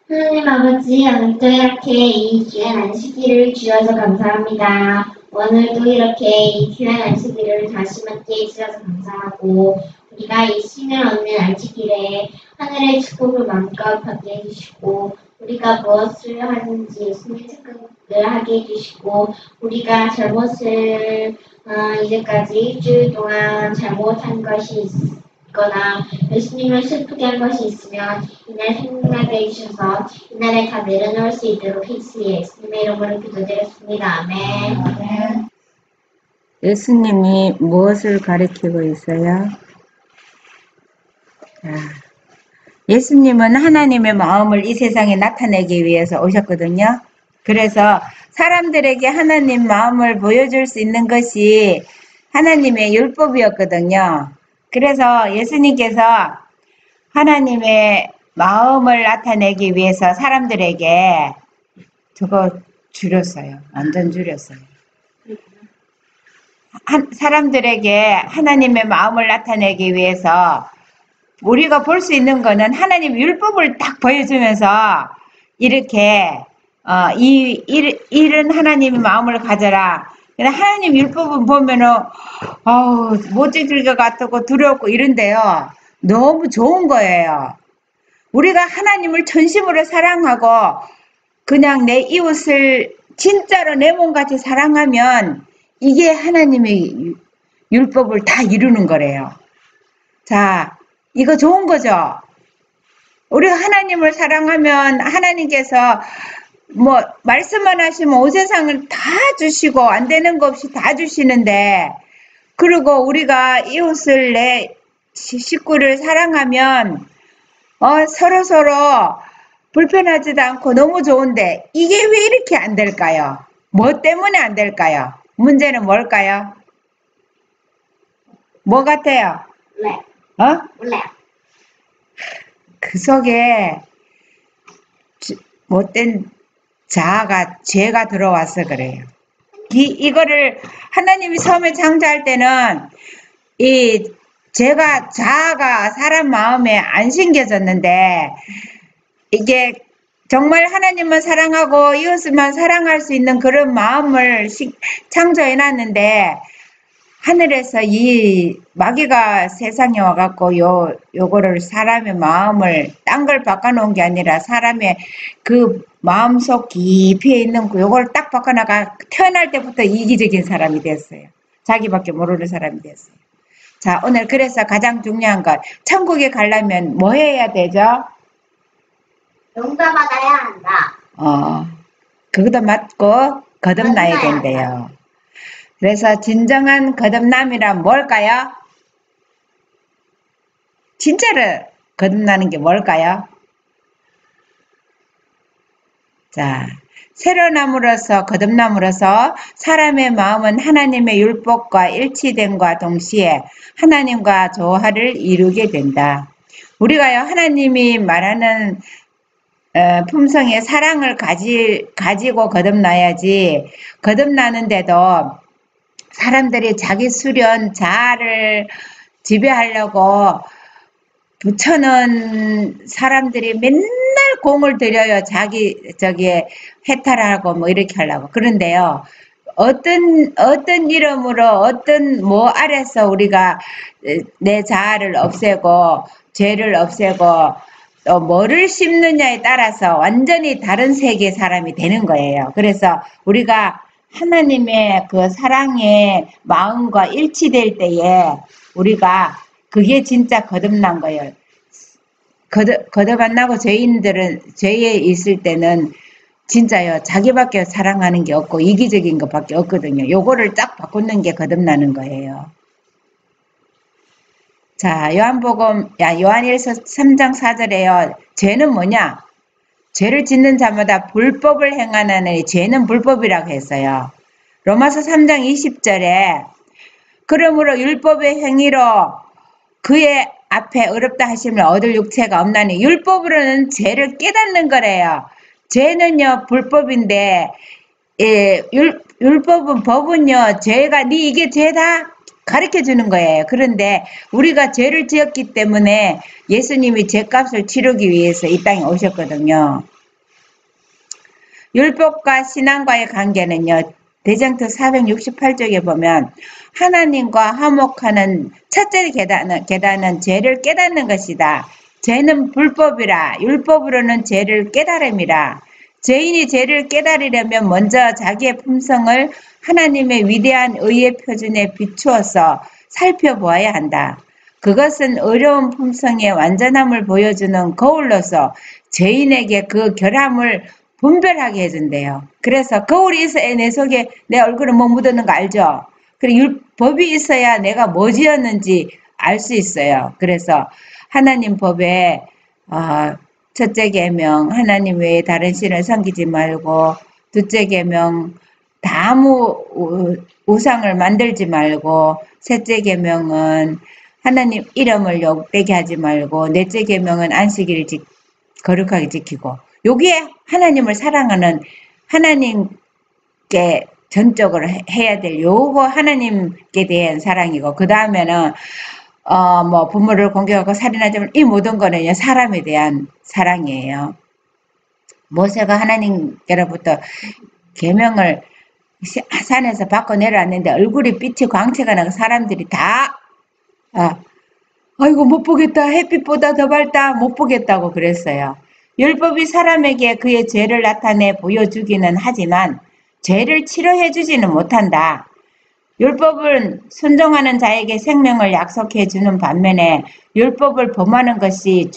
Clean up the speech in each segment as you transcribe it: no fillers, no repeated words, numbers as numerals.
하나님 아버지, 오늘도 이렇게 이 귀한 안식일을 주셔서 감사합니다. 오늘도 이렇게 이 귀한 안식일을 다시 맞게 해주셔서 감사하고, 우리가 이 쉼을 얻는 안식일에 하늘의 축복을 마음껏 받게 해주시고, 우리가 무엇을 하는지 예수님의 생각을 하게 해주시고, 우리가 잘못을 이제까지 일주일 동안 잘못한 것이 있거나 예수님을 슬프게 한 것이 있으면 이날 생각나게 해주셔서 이날에 다 내려놓을 수 있도록 해주시니 예수님의 이름으로 기도드렸습니다. 아멘. 예수님이 무엇을 가르치고 있어요? 예수님은 하나님의 마음을 이 세상에 나타내기 위해서 오셨거든요. 그래서 사람들에게 하나님 마음을 보여줄 수 있는 것이 하나님의 율법이었거든요. 그래서 예수님께서 하나님의 마음을 나타내기 위해서 사람들에게 저거 줄였어요. 완전 줄였어요. 사람들에게 하나님의 마음을 나타내기 위해서 우리가 볼 수 있는 거는 하나님 율법을 딱 보여주면서 이렇게 이런 하나님의 마음을 가져라. 하나님 율법은 보면은 못 지킬 것 같고 두렵고 이런데요. 너무 좋은 거예요. 우리가 하나님을 전심으로 사랑하고 그냥 내 이웃을 진짜로 내 몸같이 사랑하면 이게 하나님의 율법을 다 이루는 거래요. 자, 이거 좋은 거죠? 우리가 하나님을 사랑하면 하나님께서 뭐 말씀만 하시면 온 세상을 다 주시고 안 되는 거 없이 다 주시는데, 그리고 우리가 이웃을 내 식구를 사랑하면 서로 불편하지도 않고 너무 좋은데 이게 왜 이렇게 안 될까요? 뭐 때문에 안 될까요? 문제는 뭘까요? 뭐 같아요? 몰라요. 몰라요. 그 속에 못된 자아가 죄가 들어와서 그래요. 이거를 하나님이 처음에 창조할 때는 이 자아가 사람 마음에 안 심겨졌는데, 이게 정말 하나님만 사랑하고 이웃만 사랑할 수 있는 그런 마음을 창조해 놨는데, 하늘에서 이 마귀가 세상에 와갖고 요거를 사람의 마음을 딴 걸 바꿔놓은 게 아니라 사람의 그 마음속 깊이에 있는 요걸 딱 바꿔나가 태어날 때부터 이기적인 사람이 됐어요. 자기밖에 모르는 사람이 됐어요. 자, 오늘 그래서 가장 중요한 것, 천국에 가려면 뭐 해야 되죠? 용서받아야 한다. 그것도 맞고 거듭나야 된대요. 그래서 진정한 거듭남이란 뭘까요? 진짜로 거듭나는 게 뭘까요? 자, 새로남으로서 거듭남으로서 사람의 마음은 하나님의 율법과 일치됨과 동시에 하나님과 조화를 이루게 된다. 우리가요, 하나님이 말하는 품성의 사랑을 가지고 거듭나야지, 거듭나는데도 사람들이 자기 수련, 자아를 지배하려고 붙여놓은 사람들이 맨날 공을 들여요. 저기에 해탈하고 뭐 이렇게 하려고. 그런데요, 어떤 이름으로, 어떤 뭐 아래서 우리가 내 자아를 없애고, 죄를 없애고, 또 뭐를 심느냐에 따라서 완전히 다른 세계의 사람이 되는 거예요. 그래서 우리가 하나님의 그 사랑의 마음과 일치될 때에 우리가 그게 진짜 거듭난 거예요. 거듭 안 나고 죄인들은 죄에 있을 때는 진짜요. 자기밖에 사랑하는 게 없고 이기적인 것밖에 없거든요. 요거를 딱 바꾸는 게 거듭나는 거예요. 자, 요한일서 3장 4절에요. 죄는 뭐냐? 죄를 짓는 자마다 불법을 행하는 죄는 불법이라고 했어요. 로마서 3장 20절에 그러므로 율법의 행위로 그의 앞에 어렵다 하시면 얻을 육체가 없나니 율법으로는 죄를 깨닫는 거래요. 죄는요 불법인데 율법은 법은요 죄가 네 이게 죄다 가르쳐 주는 거예요. 그런데 우리가 죄를 지었기 때문에 예수님이 죄값을 치르기 위해서 이 땅에 오셨거든요. 율법과 신앙과의 관계는요. 대장터 468쪽에 보면 하나님과 화목하는 첫째 계단은 죄를 깨닫는 것이다. 죄는 불법이라 율법으로는 죄를 깨달음이라. 죄인이 죄를 깨달으려면 먼저 자기의 품성을 하나님의 위대한 의의 표준에 비추어서 살펴보아야 한다. 그것은 어려운 품성의 완전함을 보여주는 거울로서 죄인에게 그 결함을 분별하게 해준대요. 그래서 거울이 있어야 내 속에 내 얼굴에 뭐 묻었는 거 알죠? 그리고 법이 있어야 내가 뭐 지었는지 알 수 있어요. 그래서 하나님 법에 첫째 계명 하나님 외에 다른 신을 섬기지 말고, 둘째 계명 아무 우상을 만들지 말고, 셋째 계명은 하나님 이름을 욕되게 하지 말고, 넷째 계명은 안식일을 거룩하게 지키고, 여기에 하나님을 사랑하는 하나님께 전적으로 해야 될 요거 하나님께 대한 사랑이고, 그 다음에는 뭐 부모를 공격하고 살인하지 말고, 이 모든 거는요 사람에 대한 사랑이에요. 모세가 하나님께로부터 계명을 산에서 받고 내려왔는데 얼굴이 빛이 광채가 나고 사람들이 다 아이고 못 보겠다, 햇빛보다 더 밝다, 못 보겠다고 그랬어요. 율법이 사람에게 그의 죄를 나타내 보여주기는 하지만 죄를 치료해 주지는 못한다. 율법은 순종하는 자에게 생명을 약속해 주는 반면에 율법을 범하는 것이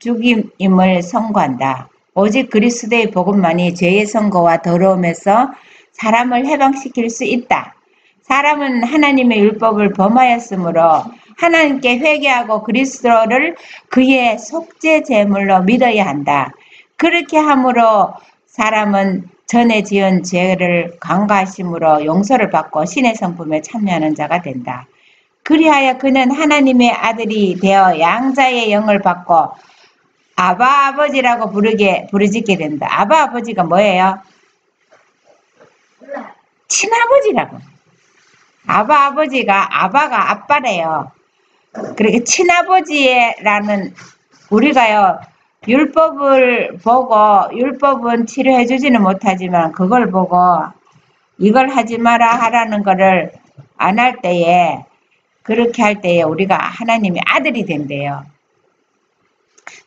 죽임임을 선고한다. 오직 그리스도의 복음만이 죄의 선고와 더러움에서 사람을 해방시킬 수 있다. 사람은 하나님의 율법을 범하였으므로 하나님께 회개하고 그리스도를 그의 속죄 제물로 믿어야 한다. 그렇게 함으로 사람은 전에 지은 죄를 간과하심으로 용서를 받고 신의 성품에 참여하는 자가 된다. 그리하여 그는 하나님의 아들이 되어 양자의 영을 받고 아바 아버지라고 부르짖게 된다. 아바 아버지가 뭐예요? 친아버지라고. 아바 아버지가 아바가 아빠래요. 그러니까 친아버지라는, 우리가요 율법을 보고 율법은 치료해 주지는 못하지만 그걸 보고 이걸 하지 마라 하라는 거를 안 할 때에, 그렇게 할 때에 우리가 하나님의 아들이 된대요.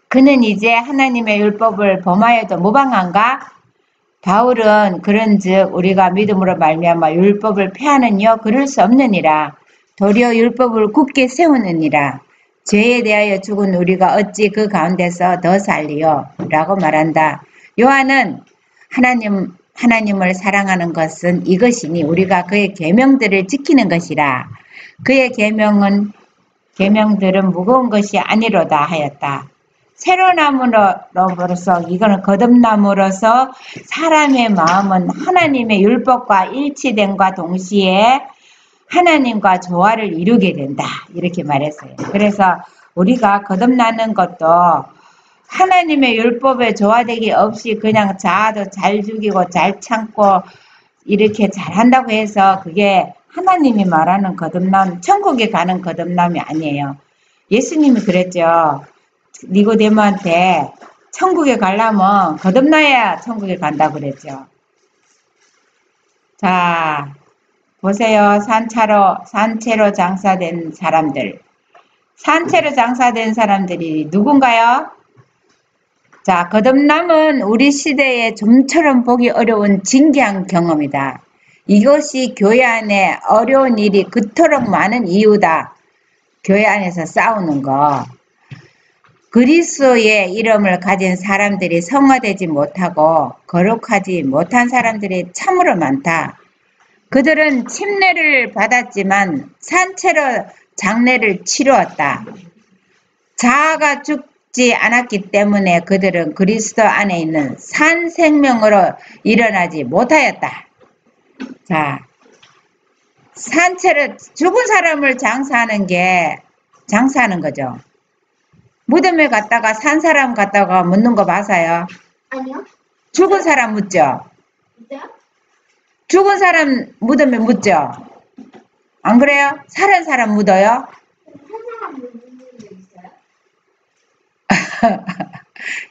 그는 이제 하나님의 율법을 범하여도 무방한가? 바울은 그런즉 우리가 믿음으로 말미암아 율법을 폐하느니요 그럴 수 없느니라. 도리어 율법을 굳게 세우느니라. 죄에 대하여 죽은 우리가 어찌 그 가운데서 더 살리요? 라고 말한다. 요한은 하나님을 사랑하는 것은 이것이니 우리가 그의 계명들을 지키는 것이라. 그의 계명들은 무거운 것이 아니로다 하였다. 새로 나무로서, 이거는 거듭남으로서 사람의 마음은 하나님의 율법과 일치됨과 동시에 하나님과 조화를 이루게 된다. 이렇게 말했어요. 그래서 우리가 거듭나는 것도 하나님의 율법에 조화되기 없이 그냥 자아도 잘 죽이고 잘 참고 이렇게 잘한다고 해서 그게 하나님이 말하는 거듭남, 천국에 가는 거듭남이 아니에요. 예수님이 그랬죠. 니고데모한테 천국에 가려면 거듭나야 천국에 간다고 그랬죠. 자, 보세요. 산채로 장사된 사람들. 산채로 장사된 사람들이 누군가요? 자, 거듭남은 우리 시대에 좀처럼 보기 어려운 진귀한 경험이다. 이것이 교회 안에 어려운 일이 그토록 많은 이유다. 교회 안에서 싸우는 거. 그리스도의 이름을 가진 사람들이 성화되지 못하고 거룩하지 못한 사람들이 참으로 많다. 그들은 침례를 받았지만 산채로 장례를 치루었다. 자아가 죽지 않았기 때문에 그들은 그리스도 안에 있는 산 생명으로 일어나지 못하였다. 자, 산채로 죽은 사람을 장사하는 거죠. 무덤에 갔다가 산 사람 갔다가 묻는 거 맞아요? 아니요. 죽은 사람 묻죠? 진짜요? 죽은 사람 무덤에 묻죠? 안 그래요? 살은 사람 묻어요? 한 사람 묻는 적 있어요?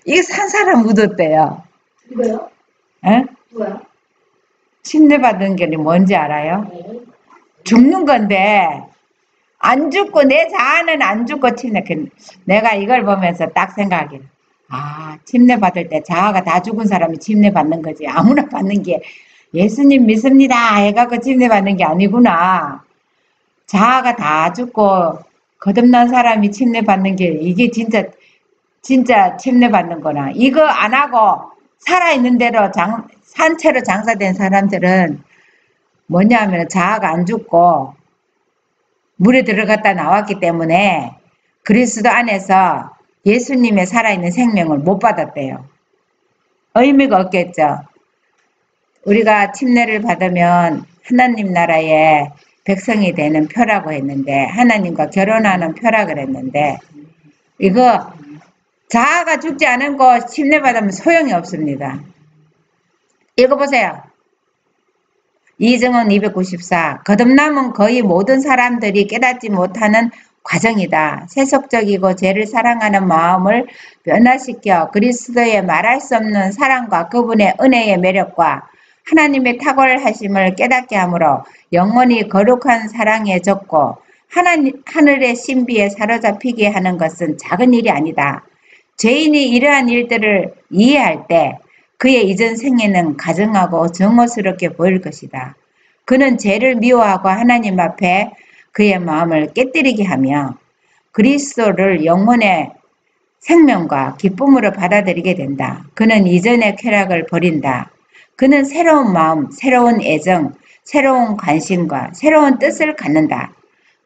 이게 산 사람 묻었대요. 누구요? 에? 누구요? 침례받은 게 뭔지 알아요? 네. 죽는 건데 안 죽고 내 자아는 안 죽고 침례. 내가 이걸 보면서 딱 생각해. 아, 침례받을 때 자아가 다 죽은 사람이 침례받는 거지. 아무나 받는 게 예수님 믿습니다 해갖고 침례받는 게 아니구나. 자아가 다 죽고 거듭난 사람이 침례받는 게 이게 진짜 침례받는 거나. 이거 안 하고 살아있는 대로 산채로 장사된 사람들은 뭐냐면 자아가 안 죽고 물에 들어갔다 나왔기 때문에 그리스도 안에서 예수님의 살아있는 생명을 못 받았대요. 의미가 없겠죠. 우리가 침례를 받으면 하나님 나라의 백성이 되는 표라고 했는데 하나님과 결혼하는 표라 그랬는데 이거 자아가 죽지 않은 거 침례받으면 소용이 없습니다. 읽어보세요. 이증은 294. 거듭남은 거의 모든 사람들이 깨닫지 못하는 과정이다. 세속적이고 죄를 사랑하는 마음을 변화시켜 그리스도의 말할 수 없는 사랑과 그분의 은혜의 매력과 하나님의 탁월하심을 깨닫게 하므로 영원히 거룩한 사랑에 젖고 하늘의 신비에 사로잡히게 하는 것은 작은 일이 아니다. 죄인이 이러한 일들을 이해할 때 그의 이전 생애는 가증하고 정오스럽게 보일 것이다. 그는 죄를 미워하고 하나님 앞에 그의 마음을 깨뜨리게 하며 그리스도를 영혼의 생명과 기쁨으로 받아들이게 된다. 그는 이전의 쾌락을 버린다. 그는 새로운 마음, 새로운 애정, 새로운 관심과 새로운 뜻을 갖는다.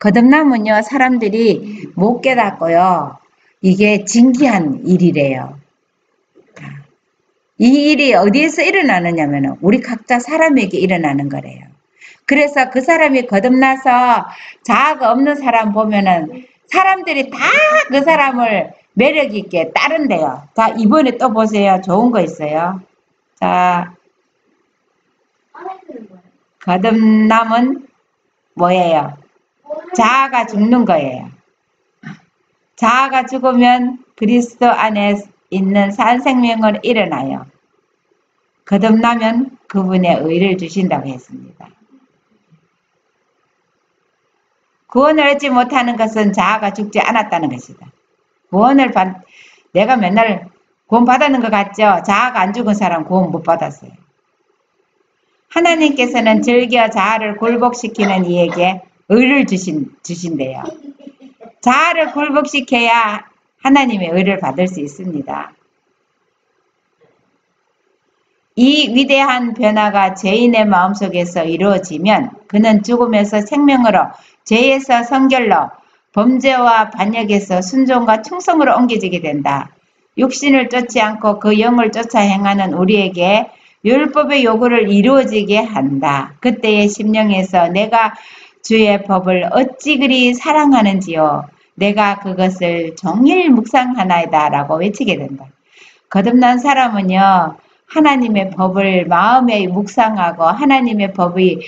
거듭남은요, 사람들이 못 깨닫고요. 이게 진기한 일이래요. 이 일이 어디에서 일어나느냐면 우리 각자 사람에게 일어나는 거래요. 그래서 그 사람이 거듭나서 자아가 없는 사람 보면은 사람들이 다 그 사람을 매력 있게 따른대요. 자, 이번에 또 보세요. 좋은 거 있어요. 자, 거듭남은 뭐예요? 자아가 죽는 거예요. 자아가 죽으면 그리스도 안에 있는 산 생명을 일어나요. 거듭나면 그분의 의를 주신다고 했습니다. 구원을 얻지 못하는 것은 자아가 죽지 않았다는 것이다. 내가 맨날 구원 받았는 것 같죠? 자아가 안 죽은 사람 구원 못 받았어요. 하나님께서는 즐겨 자아를 굴복시키는 이에게 의를 주신대요. 자아를 굴복시켜야 하나님의 의를 받을 수 있습니다. 이 위대한 변화가 죄인의 마음속에서 이루어지면 그는 죽음에서 생명으로, 죄에서 성결로, 범죄와 반역에서 순종과 충성으로 옮겨지게 된다. 육신을 쫓지 않고 그 영을 쫓아 행하는 우리에게 율법의 요구를 이루어지게 한다. 그때의 심령에서 내가 주의 법을 어찌 그리 사랑하는지요. 내가 그것을 종일 묵상하나이다 라고 외치게 된다. 거듭난 사람은요, 하나님의 법을 마음에 묵상하고 하나님의 법이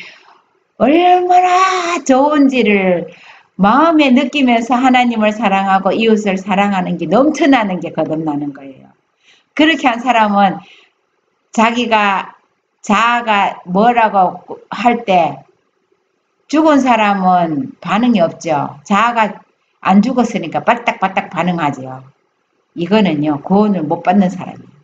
얼마나 좋은지를 마음에 느끼면서 하나님을 사랑하고 이웃을 사랑하는 게 넘쳐나는 게 거듭나는 거예요. 그렇게 한 사람은 자아가 뭐라고 할 때 죽은 사람은 반응이 없죠. 자아가 안 죽었으니까 빠딱빠딱 반응하죠. 이거는요, 구원을 못 받는 사람이에요.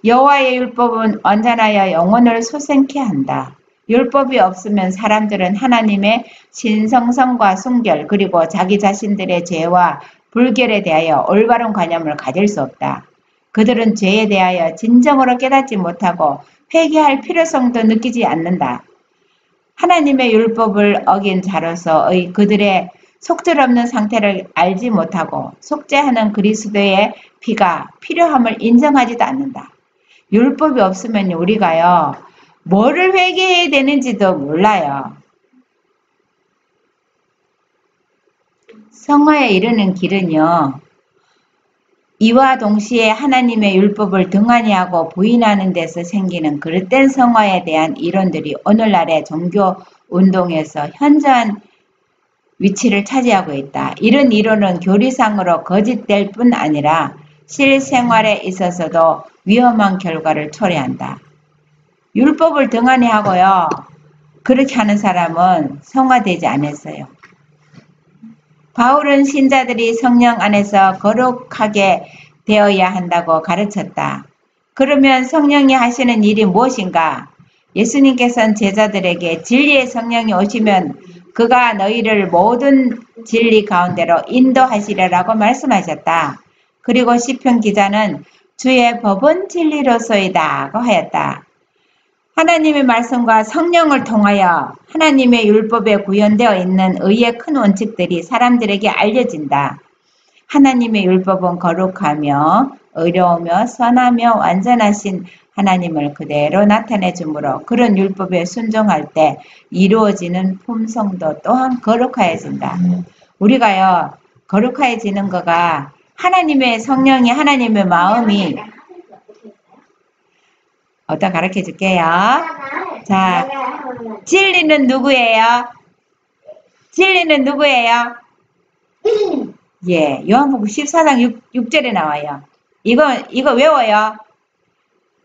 여호와의 율법은 완전하여 영혼을 소생케 한다. 율법이 없으면 사람들은 하나님의 신성성과 순결 그리고 자기 자신들의 죄와 불결에 대하여 올바른 관념을 가질 수 없다. 그들은 죄에 대하여 진정으로 깨닫지 못하고 회개할 필요성도 느끼지 않는다. 하나님의 율법을 어긴 자로서의 그들의 속절없는 상태를 알지 못하고 속죄하는 그리스도의 피가 필요함을 인정하지도 않는다. 율법이 없으면 우리가요, 뭐를 회개해야 되는지도 몰라요. 성화에 이르는 길은요, 이와 동시에 하나님의 율법을 등한히 하고 부인하는 데서 생기는 그릇된 성화에 대한 이론들이 오늘날의 종교 운동에서 현저한 위치를 차지하고 있다. 이런 이론은 교리상으로 거짓될 뿐 아니라 실생활에 있어서도 위험한 결과를 초래한다. 율법을 등한히 하고요, 그렇게 하는 사람은 성화되지 않았어요. 바울은 신자들이 성령 안에서 거룩하게 되어야 한다고 가르쳤다. 그러면 성령이 하시는 일이 무엇인가? 예수님께서는 제자들에게 진리의 성령이 오시면 그가 너희를 모든 진리 가운데로 인도하시리라고 말씀하셨다. 그리고 시편 기자는 주의 법은 진리로소이다고 하였다. 하나님의 말씀과 성령을 통하여 하나님의 율법에 구현되어 있는 의의 큰 원칙들이 사람들에게 알려진다. 하나님의 율법은 거룩하며 의로우며 선하며 완전하신 하나님을 그대로 나타내 주므로 그런 율법에 순종할 때 이루어지는 품성도 또한 거룩해진다. 우리가요, 거룩해지는 거가 하나님의 성령이 하나님의 마음이 어디다 가르쳐 줄게요. 자, 진리는 누구예요? 진리는 누구예요? 예, 요한복음 14장 6절에 나와요. 이거 외워요.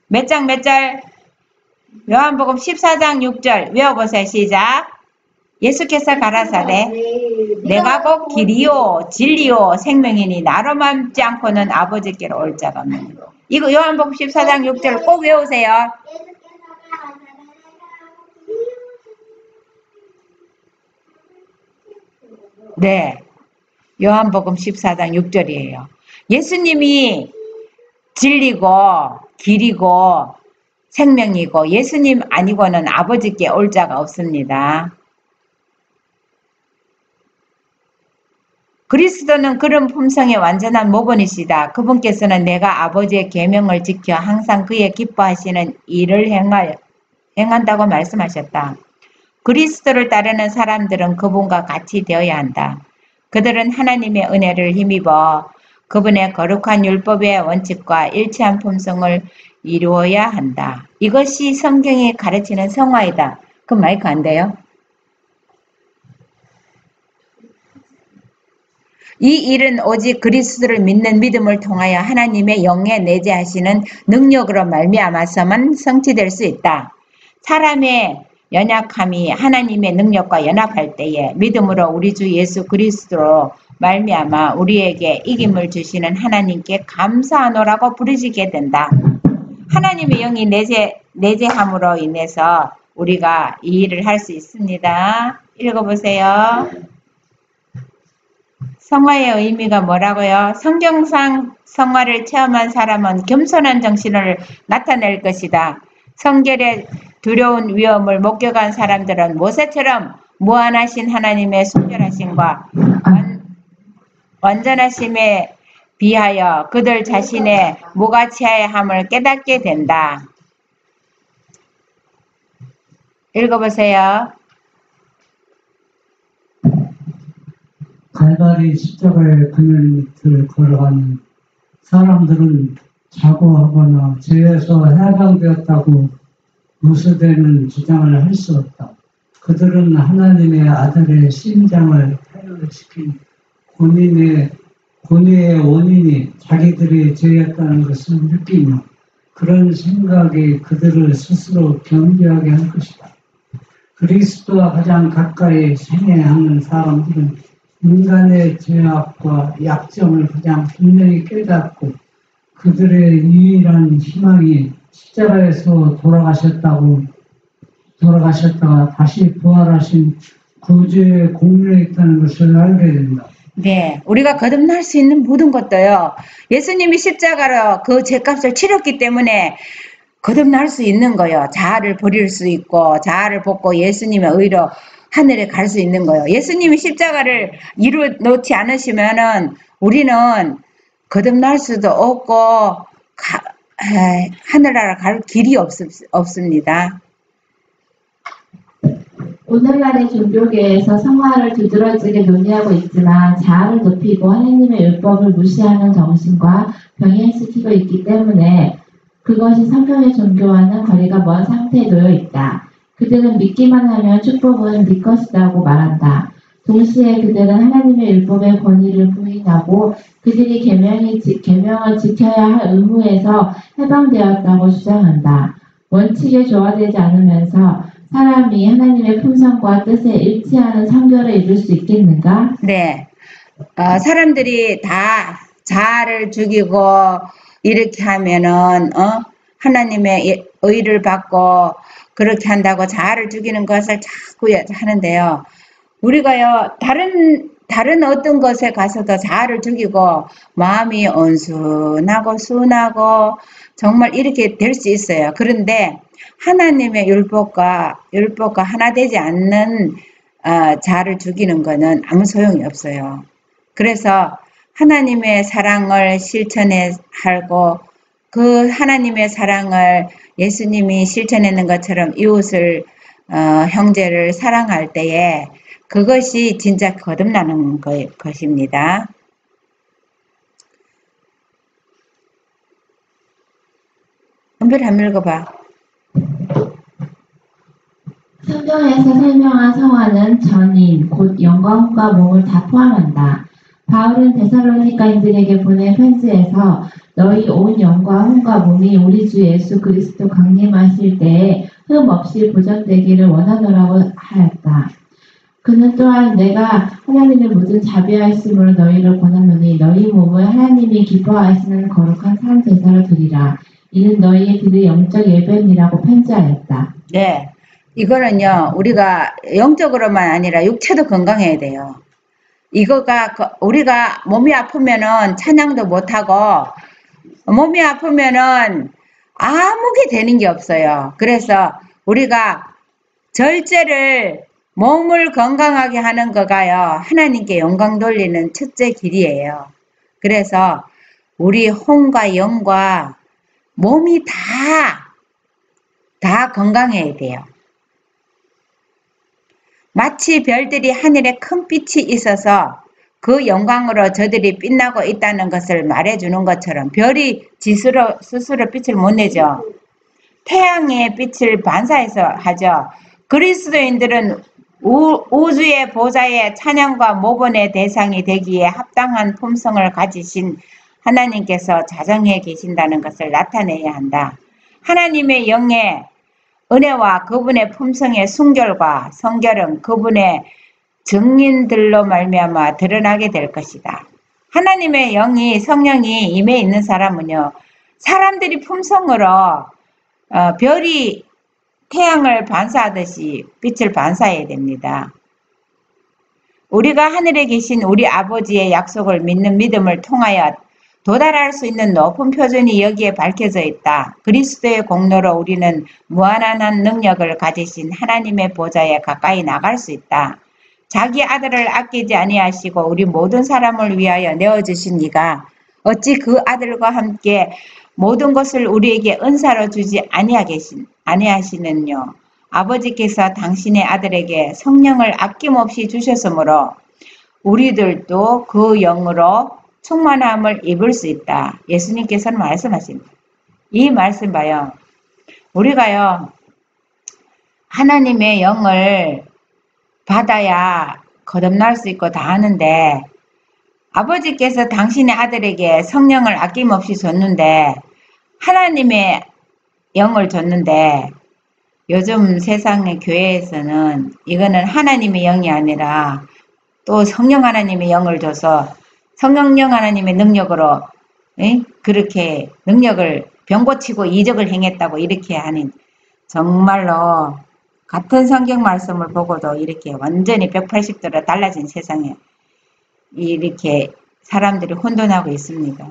몇 장 몇 절? 요한복음 14장 6절 외워보세요. 시작. 예수께서 가라사대 내가 곧 길이요 진리요 생명이니 나로 맘지 않고는 아버지께로 올 자가 없느니라. 이거 요한복음 14장 6절 꼭 외우세요. 네, 요한복음 14장 6절이에요. 예수님이 진리고 길이고 생명이고 예수님 아니고는 아버지께 올 자가 없습니다. 그리스도는 그런 품성의 완전한 모본이시다. 그분께서는 내가 아버지의 계명을 지켜 항상 그의 기뻐하시는 일을 행한다고 말씀하셨다. 그리스도를 따르는 사람들은 그분과 같이 되어야 한다. 그들은 하나님의 은혜를 힘입어 그분의 거룩한 율법의 원칙과 일치한 품성을 이루어야 한다. 이것이 성경이 가르치는 성화이다. 그럼 마이크 안 돼요? 이 일은 오직 그리스도를 믿는 믿음을 통하여 하나님의 영에 내재하시는 능력으로 말미암아서만 성취될 수 있다. 사람의 연약함이 하나님의 능력과 연합할 때에 믿음으로 우리 주 예수 그리스도로 말미암아 우리에게 이김을 주시는 하나님께 감사하노라고 부르시게 된다. 하나님의 영이 내재함으로 인해서 우리가 이 일을 할 수 있습니다. 읽어보세요. 성화의 의미가 뭐라고요? 성경상 성화를 체험한 사람은 겸손한 정신을 나타낼 것이다. 성결의 두려운 위험을 목격한 사람들은 모세처럼 무한하신 하나님의 순결하심과 완전하심에 비하여 그들 자신의 무가치함을 깨닫게 된다. 읽어보세요. 갈바리 십자가의 그늘 밑을 걸어가는 사람들은 자고하거나 죄에서 해방되었다고 무수되는 주장을 할 수 없다. 그들은 하나님의 아들의 심장을 패배시킨 고뇌의 원인이 자기들의 죄였다는 것을 느끼며 그런 생각이 그들을 스스로 겸비하게 할 것이다. 그리스도와 가장 가까이 생애하는 사람들은 인간의 죄악과 약점을 가장 분명히 깨닫고 그들의 유일한 희망이 십자가에서 돌아가셨다고 돌아가셨다가 다시 부활하신 구주의 공로에 있다는 것을 알게 된다. 네, 우리가 거듭날 수 있는 모든 것도요. 예수님이 십자가로 그 죄값을 치렀기 때문에 거듭날 수 있는 거예요. 자아를 버릴 수 있고 자아를 벗고 예수님의 의로 하늘에 갈 수 있는 거예요. 예수님이 십자가를 이루 놓지 않으시면은 우리는 거듭날 수도 없고 하늘나라 갈 길이 없습니다. 오늘날의 종교계에서 성화를 두드러지게 논의하고 있지만 자아를 높이고 하나님의 율법을 무시하는 정신과 병행시키고 있기 때문에 그것이 성경의 종교와는 거리가 먼 상태에 놓여 있다. 그들은 믿기만 하면 축복은 네 것이라고 말한다. 동시에 그들은 하나님의 율법의 권위를 부인하고 그들이 계명을 지켜야 할 의무에서 해방되었다고 주장한다. 원칙에 조화되지 않으면서 사람이 하나님의 품성과 뜻에 일치하는 성결을 이룰 수 있겠는가? 네, 사람들이 다 자아를 죽이고 이렇게 하면은 하나님의 의를 받고 그렇게 한다고 자아를 죽이는 것을 자꾸 하는데요. 우리가요 다른 어떤 것에 가서도 자아를 죽이고 마음이 온순하고 순하고 정말 이렇게 될 수 있어요. 그런데 하나님의 율법과 하나 되지 않는 자아를 죽이는 것은 아무 소용이 없어요. 그래서 하나님의 사랑을 실천해 하고 그 하나님의 사랑을 예수님이 실천했는 것처럼 이웃을 형제를 사랑할 때에 그것이 진짜 거듭나는 것입니다. 은별이 한번 읽어봐. 성경에서 설명한 성화는 전인, 곧 영과 혼과 몸을 다 포함한다. 바울은 데살로니가인들에게 보낸 편지에서 너희 온 영과 혼과 몸이 우리 주 예수 그리스도 강림하실 때에 흠 없이 보존되기를 원하노라고 하였다. 그는 또한 내가 하나님의 모든 자비하였으므로 너희를 권하노니 너희 몸을 하나님이 기뻐하시는 거룩한 산 제사로 드리라. 이는 너희의 영적 예배니라고 편지하였다. 네, 이거는요 우리가 영적으로만 아니라 육체도 건강해야 돼요. 이거가 우리가 몸이 아프면은 찬양도 못하고 몸이 아프면은 아무게 되는 게 없어요. 그래서 우리가 절제를 몸을 건강하게 하는 거가요 하나님께 영광 돌리는 첫째 길이에요. 그래서 우리 혼과 영과 몸이 다 건강해야 돼요. 마치 별들이 하늘에 큰 빛이 있어서 그 영광으로 저들이 빛나고 있다는 것을 말해주는 것처럼 별이 스스로 빛을 못 내죠. 태양의 빛을 반사해서 하죠. 그리스도인들은 우주의 보좌의 찬양과 모본의 대상이 되기에 합당한 품성을 가지신 하나님께서 자정해 계신다는 것을 나타내야 한다. 하나님의 영의 은혜와 그분의 품성의 순결과 성결은 그분의 증인들로 말미암아 드러나게 될 것이다. 하나님의 영이 성령이 임해 있는 사람은요 사람들이 품성으로 별이 태양을 반사하듯이 빛을 반사해야 됩니다. 우리가 하늘에 계신 우리 아버지의 약속을 믿는 믿음을 통하여 도달할 수 있는 높은 표준이 여기에 밝혀져 있다. 그리스도의 공로로 우리는 무한한 능력을 가지신 하나님의 보좌에 가까이 나갈 수 있다. 자기 아들을 아끼지 아니하시고 우리 모든 사람을 위하여 내어주신 이가 어찌 그 아들과 함께 모든 것을 우리에게 은사로 주지 아니하시느뇨. 아버지께서 당신의 아들에게 성령을 아낌없이 주셨으므로 우리들도 그 영으로 충만함을 입을 수 있다. 예수님께서는 말씀하십니다. 이 말씀 봐요. 우리가요 하나님의 영을 받아야 거듭날 수 있고 다 하는데 아버지께서 당신의 아들에게 성령을 아낌없이 줬는데 하나님의 영을 줬는데 요즘 세상의 교회에서는 이거는 하나님의 영이 아니라 또 성령 하나님의 영을 줘서 성령 하나님의 능력으로 그렇게 능력을 병고치고 이적을 행했다고 이렇게 하는 정말로 같은 성경 말씀을 보고도 이렇게 완전히 180도로 달라진 세상에 이렇게 사람들이 혼돈하고 있습니다.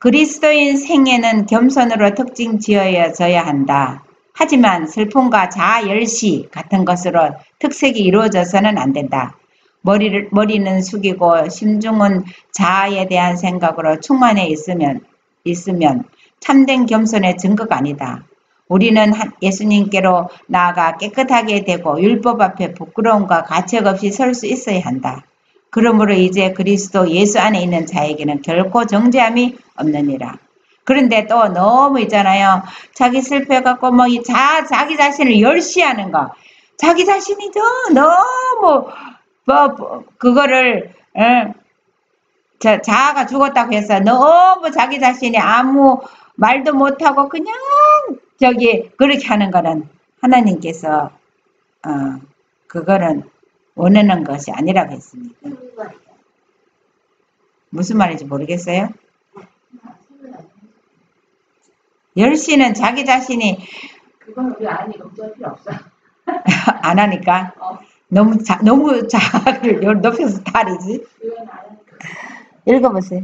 그리스도인 생애는 겸손으로 특징 지어져야 한다. 하지만 슬픔과 자아 열시 같은 것으로 특색이 이루어져서는 안 된다. 머리는 숙이고 심중은 자아에 대한 생각으로 충만해 있으면 참된 겸손의 증거가 아니다. 우리는 예수님께로 나아가 깨끗하게 되고 율법 앞에 부끄러움과 가책 없이 설 수 있어야 한다. 그러므로 이제 그리스도 예수 안에 있는 자에게는 결코 정죄함이 없느니라. 그런데 또 너무 있잖아요. 자기 슬퍼갖고 뭐 자기 자신을 열시하는 거. 자기 자신이 너무 그거를 자아가 죽었다고 해서 너무 자기 자신이 아무 말도 못하고 그냥 그렇게 하는 거는 하나님께서 그거는 원하는 것이 아니라고 했습니다. 무슨 말인지 모르겠어요? 열시는 자기 자신이 그건 우리 아니 걱정할 필요 없어. 안 하니까 너무 자아를 높여서 다리지. 읽어보세요.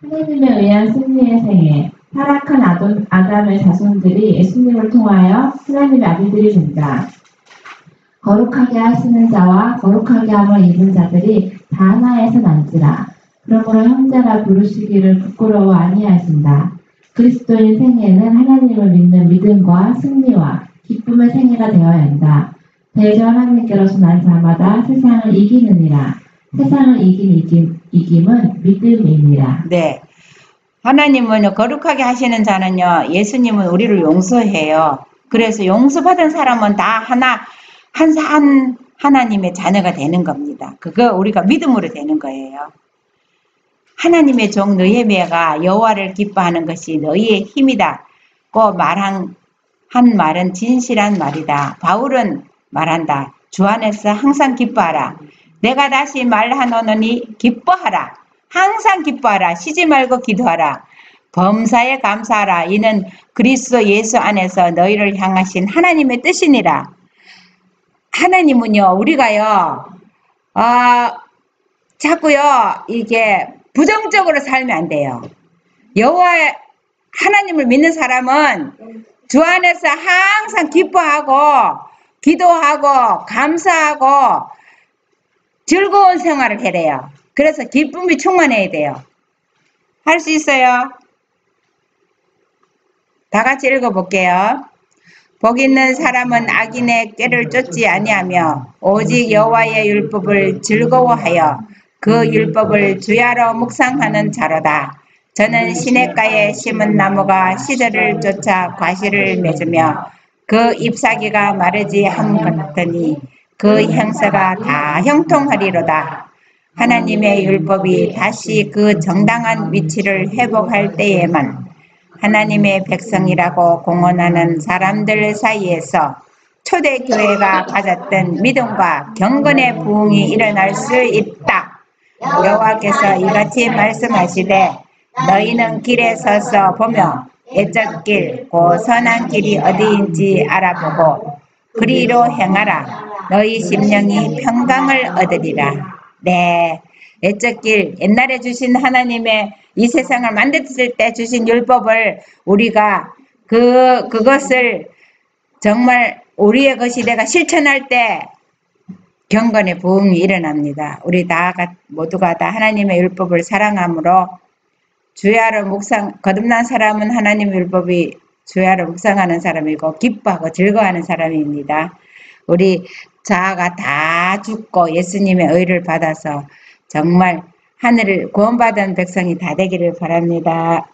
하나님에 의한 승리의 생애. 타락한 아담의 자손들이 예수님을 통하여 하나님의 아들들이 된다. 거룩하게 하시는 자와 거룩하게 함을 입은 자들이 다 하나에서 난지라. 그러므로 형제라 부르시기를 부끄러워 아니하신다. 그리스도인 생애는 하나님을 믿는 믿음과 승리와 기쁨의 생애가 되어야 한다. 대저 하나님께로서 난 자마다 세상을 이기느니라. 세상을 이긴 이김은 믿음이니라. 네. 하나님은 거룩하게 하시는 자는요, 예수님은 우리를 용서해요. 그래서 용서받은 사람은 다 한 하나님의 자녀가 되는 겁니다. 그거 우리가 믿음으로 되는 거예요. 하나님의 종 느헤미야가 여호와를 기뻐하는 것이 너희의 힘이다고 한 말은 진실한 말이다. 바울은 말한다. 주 안에서 항상 기뻐하라. 내가 다시 말하노니 기뻐하라. 항상 기뻐하라. 쉬지 말고 기도하라. 범사에 감사하라. 이는 그리스도 예수 안에서 너희를 향하신 하나님의 뜻이니라. 하나님은요, 우리가요, 자꾸요, 이게 부정적으로 살면 안 돼요. 여호와 하나님을 믿는 사람은 주 안에서 항상 기뻐하고 기도하고 감사하고 즐거운 생활을 해래요. 그래서 기쁨이 충만해야 돼요. 할 수 있어요? 다 같이 읽어볼게요. 복 있는 사람은 악인의 꾀를 쫓지 아니하며 오직 여호와의 율법을 즐거워하여 그 율법을 주야로 묵상하는 자로다. 저는 시냇가에 심은 나무가 시들을 쫓아 과실을 맺으며 그 잎사귀가 마르지 함 같으니 그 형세가 다 형통하리로다. 하나님의 율법이 다시 그 정당한 위치를 회복할 때에만 하나님의 백성이라고 공언하는 사람들 사이에서 초대교회가 가졌던 믿음과 경건의 부흥이 일어날 수 있다. 여호와께서 이같이 말씀하시되 너희는 길에 서서 보며 옛적 길, 곧 선한 길이 어디인지 알아보고 그리로 행하라. 너희 심령이 평강을 얻으리라. 네, 옛적 길, 옛날에 주신 하나님의 이 세상을 만들었을 때 주신 율법을 우리가 그것을 정말 우리의 것이 내가 실천할 때 경건의 부흥이 일어납니다. 우리 모두가 다 하나님의 율법을 사랑함으로 주야로 거듭난 사람은 하나님의 율법이 주야로 묵상하는 사람이고 기뻐하고 즐거워하는 사람입니다. 우리 자아가 다 죽고 예수님의 의를 받아서 정말 하늘을 구원받은 백성이 다 되기를 바랍니다.